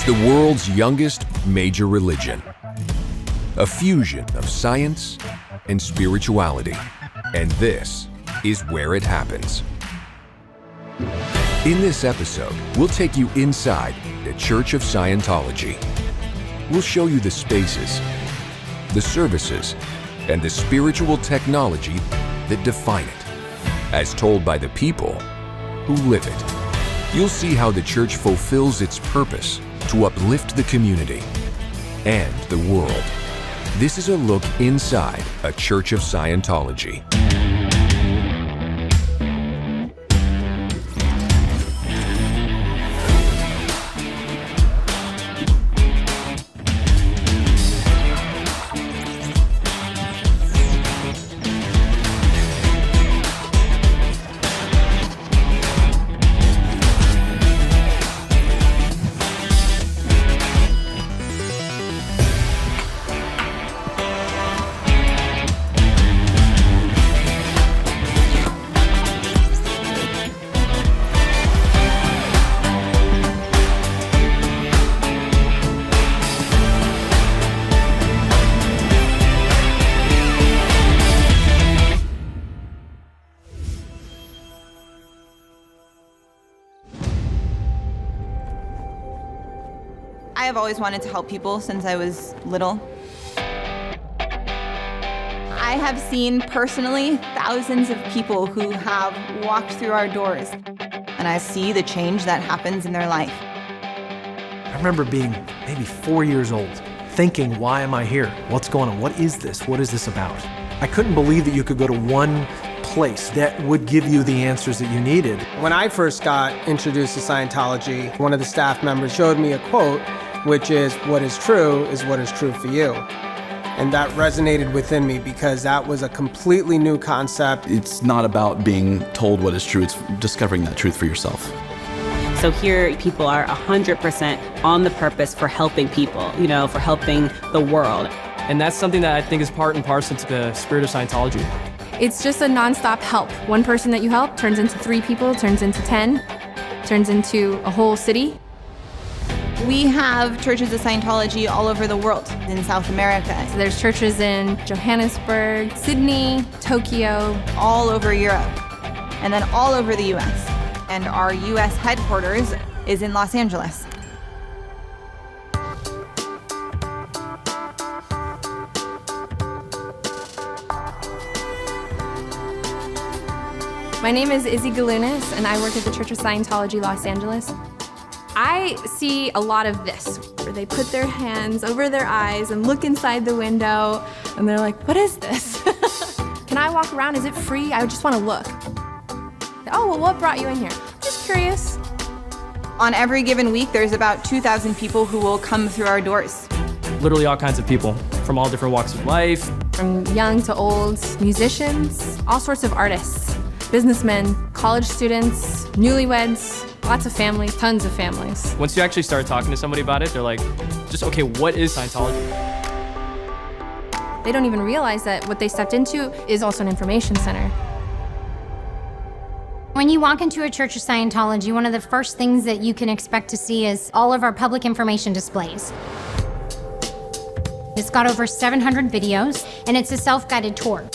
the world's youngest major religion. A fusion of science and spirituality. And this is where it happens. In this episode, we'll take you inside the Church of Scientology. We'll show you the spaces, the services, and the spiritual technology that define it, as told by the people who live it. You'll see how the church fulfills its purpose to uplift the community and the world. This is a look inside a Church of Scientology. I have always wanted to help people since I was little. I have seen personally thousands of people who have walked through our doors, and I see the change that happens in their life. I remember being maybe 4 years old, thinking, why am I here? What's going on? What is this? What is this about? I couldn't believe that you could go to one place that would give you the answers that you needed. When I first got introduced to Scientology, one of the staff members showed me a quote, which is what is true for you. And that resonated within me because that was a completely new concept. It's not about being told what is true, it's discovering that truth for yourself. So here people are 100% on the purpose for helping people, for helping the world. And that's something that I think is part and parcel to the spirit of Scientology. It's just a nonstop help. One person that you help turns into 3 people, turns into 10, turns into a whole city. We have churches of Scientology all over the world, in South America. So there's churches in Johannesburg, Sydney, Tokyo, all over Europe, and then all over the US. And our US headquarters is in Los Angeles. My name is Izzy Galunas, and I work at the Church of Scientology, Los Angeles. I see a lot of this, where they put their hands over their eyes and look inside the window, and they're like, what is this? Can I walk around? Is it free? I just want to look. Oh, well, what brought you in here? I'm just curious. On every given week, there's about 2,000 people who will come through our doors. Literally all kinds of people from all different walks of life. From young to old, musicians, all sorts of artists, businessmen, college students, newlyweds, lots of families, tons of families. Once you actually start talking to somebody about it, they're like, okay, what is Scientology? They don't even realize that what they stepped into is also an information center. When you walk into a Church of Scientology, one of the first things that you can expect to see is all of our public information displays. It's got over 700 videos, and it's a self-guided tour.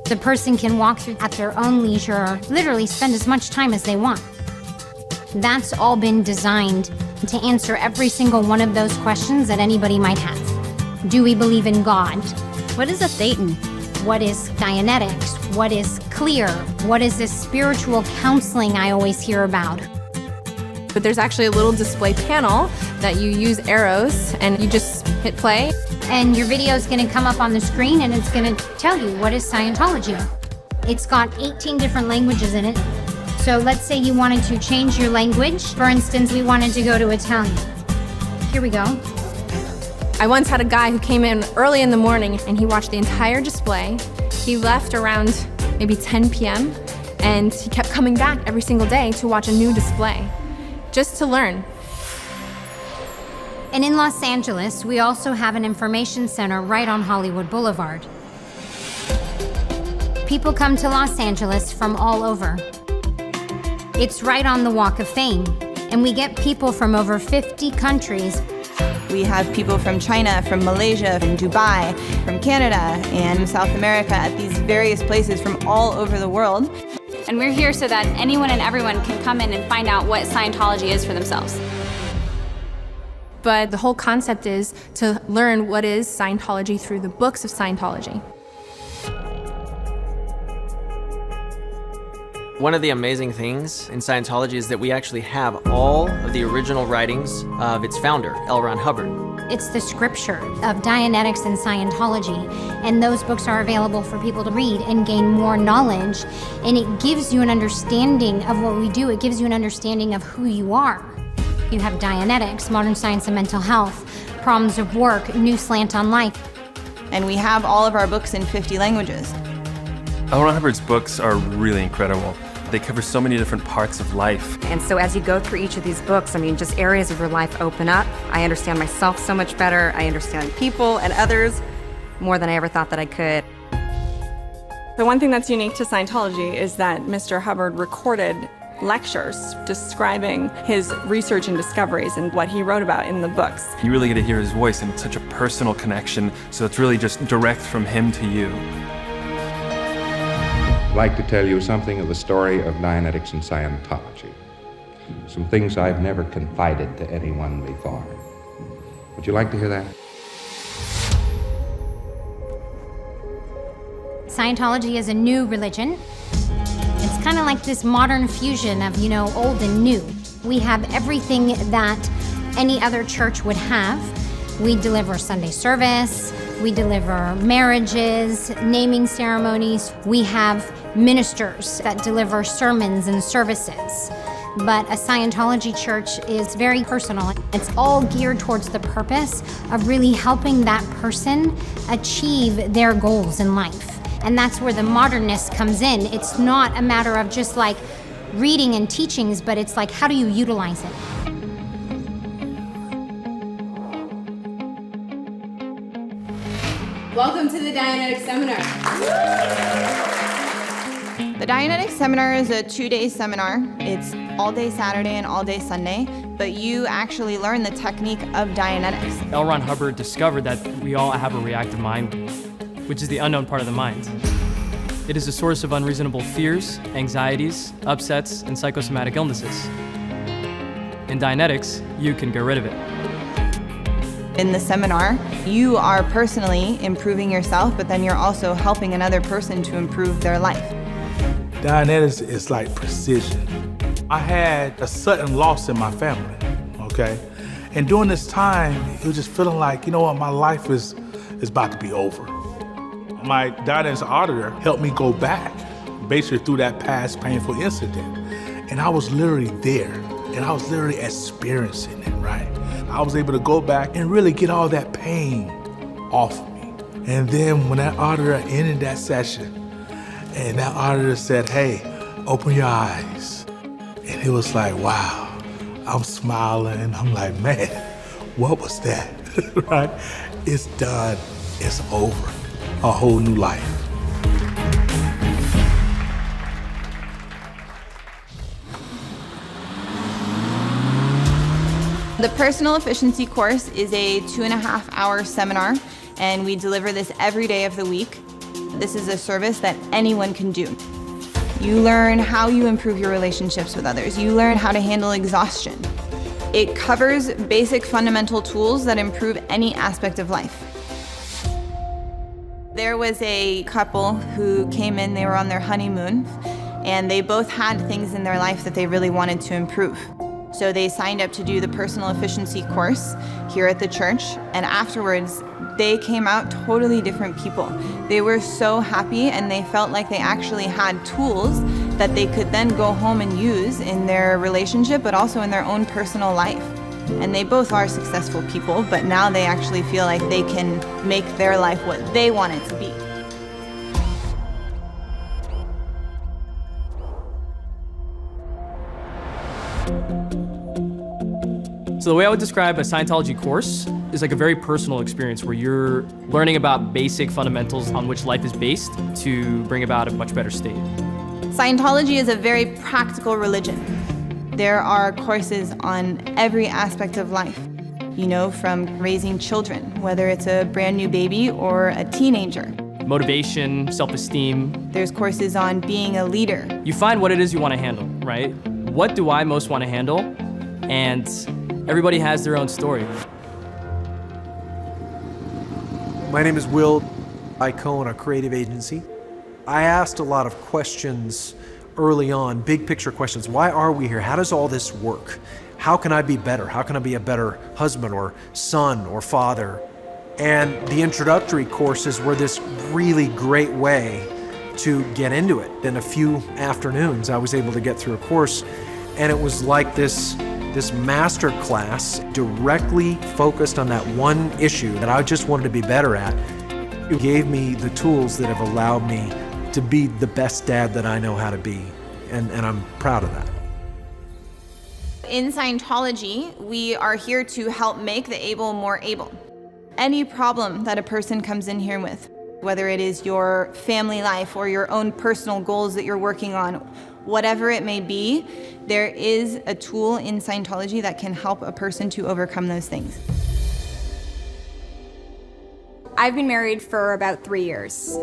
The person can walk through at their own leisure, literally spend as much time as they want. That's all been designed to answer every single one of those questions that anybody might have. Do we believe in God? What is a Thetan? What is Dianetics? What is clear? What is this spiritual counseling I always hear about? But there's actually a little display panel that you use arrows and you just hit play. And your video is going to come up on the screen and it's going to tell you what is Scientology. It's got 18 different languages in it. So let's say you wanted to change your language. For instance, we wanted to go to Italian. Here we go. I once had a guy who came in early in the morning and he watched the entire display. He left around maybe 10 p.m. and he kept coming back every single day to watch a new display, just to learn. And in Los Angeles, we also have an information center right on Hollywood Boulevard. People come to Los Angeles from all over. It's right on the Walk of Fame. And we get people from over 50 countries. We have people from China, from Malaysia, from Dubai, from Canada, and South America at these various places from all over the world. And we're here so that anyone and everyone can come in and find out what Scientology is for themselves. But the whole concept is to learn what is Scientology through the books of Scientology. One of the amazing things in Scientology is that we actually have all of the original writings of its founder, L. Ron Hubbard. It's the scripture of Dianetics and Scientology, and those books are available for people to read and gain more knowledge, and it gives you an understanding of what we do. It gives you an understanding of who you are. You have Dianetics, Modern Science and Mental Health, Problems of Work, New Slant on Life. And we have all of our books in 50 languages. L. Ron Hubbard's books are really incredible. They cover so many different parts of life. And so as you go through each of these books, I mean, just areas of your life open up. I understand myself so much better. I understand people and others more than I ever thought that I could. The one thing that's unique to Scientology is that Mr. Hubbard recorded lectures describing his research and discoveries and what he wrote about in the books. You really get to hear his voice, and it's such a personal connection, so it's really just direct from him to you. I'd like to tell you something of the story of Dianetics and Scientology. Some things I've never confided to anyone before. Would you like to hear that? Scientology is a new religion. It's kind of like this modern fusion of, old and new. We have everything that any other church would have. We deliver Sunday service, we deliver marriages, naming ceremonies. We have ministers that deliver sermons and services. But a Scientology church is very personal. It's all geared towards the purpose of really helping that person achieve their goals in life. And that's where the modernness comes in. It's not a matter of just like reading and teachings, but it's like, how do you utilize it? Welcome to the Dianetics Seminar. The Dianetics Seminar is a 2-day seminar. It's all day Saturday and all day Sunday, but you actually learn the technique of Dianetics. L. Ron Hubbard discovered that we all have a reactive mind, which is the unknown part of the mind. It is a source of unreasonable fears, anxieties, upsets, and psychosomatic illnesses. In Dianetics, you can get rid of it. In the seminar, you are personally improving yourself, but then you're also helping another person to improve their life. Dianetics is like precision. I had a sudden loss in my family, okay? And during this time, it was just feeling like, my life is about to be over. My Dianetics auditor helped me go back, basically through that past painful incident. And I was literally there, and I was literally experiencing it, right? I was able to go back and really get all that pain off of me. And then when that auditor ended that session, and that auditor said, hey, open your eyes. And it was like, wow, I'm smiling, and I'm like, man, what was that, right? It's done, it's over, a whole new life. The Personal Efficiency course is a 2.5-hour seminar, and we deliver this every day of the week. This is a service that anyone can do. You learn how you improve your relationships with others. You learn how to handle exhaustion. It covers basic fundamental tools that improve any aspect of life. There was a couple who came in, they were on their honeymoon, and they both had things in their life that they really wanted to improve. So they signed up to do the Personal Efficiency course here at the church, and afterwards, they came out totally different people. They were so happy, and they felt like they actually had tools that they could then go home and use in their relationship, but also in their own personal life. And they both are successful people, but now they actually feel like they can make their life what they want it to be. So the way I would describe a Scientology course is like a very personal experience where you're learning about basic fundamentals on which life is based to bring about a much better state. Scientology is a very practical religion. There are courses on every aspect of life, from raising children, whether it's a brand new baby or a teenager. Motivation, self-esteem. There's courses on being a leader. You find what it is you want to handle, right? What do I most want to handle? And everybody has their own story. My name is Will. I co-own a creative agency. I asked a lot of questions early on, big picture questions. Why are we here? How does all this work? How can I be better? How can I be a better husband or son or father? And the introductory courses were this really great way to get into it. In a few afternoons, I was able to get through a course, and it was like this master class directly focused on that one issue that I just wanted to be better at. It gave me the tools that have allowed me to be the best dad that I know how to be, and I'm proud of that. In Scientology, we are here to help make the able more able. Any problem that a person comes in here with, whether it is your family life or your own personal goals that you're working on, whatever it may be, there is a tool in Scientology that can help a person to overcome those things. I've been married for about 3 years.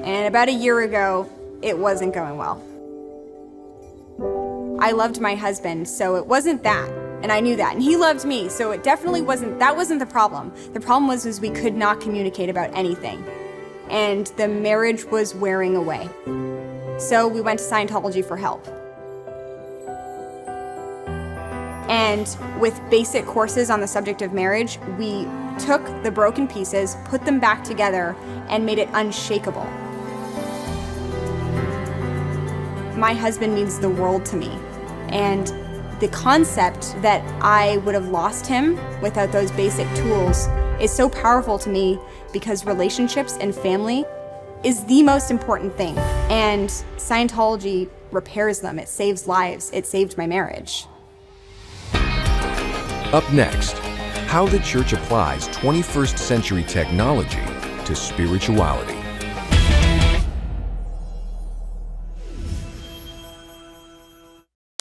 And about a year ago, it wasn't going well. I loved my husband, so it wasn't that. And I knew that. And he loved me, so it definitely wasn't the problem. The problem was we could not communicate about anything. And the marriage was wearing away. So we went to Scientology for help. And with basic courses on the subject of marriage, we took the broken pieces, put them back together, and made it unshakable. My husband means the world to me. And the concept that I would have lost him without those basic tools is so powerful to me, because relationships and family is the most important thing. And Scientology repairs them. It saves lives. It saved my marriage. Up next, how the church applies 21st century technology to spirituality.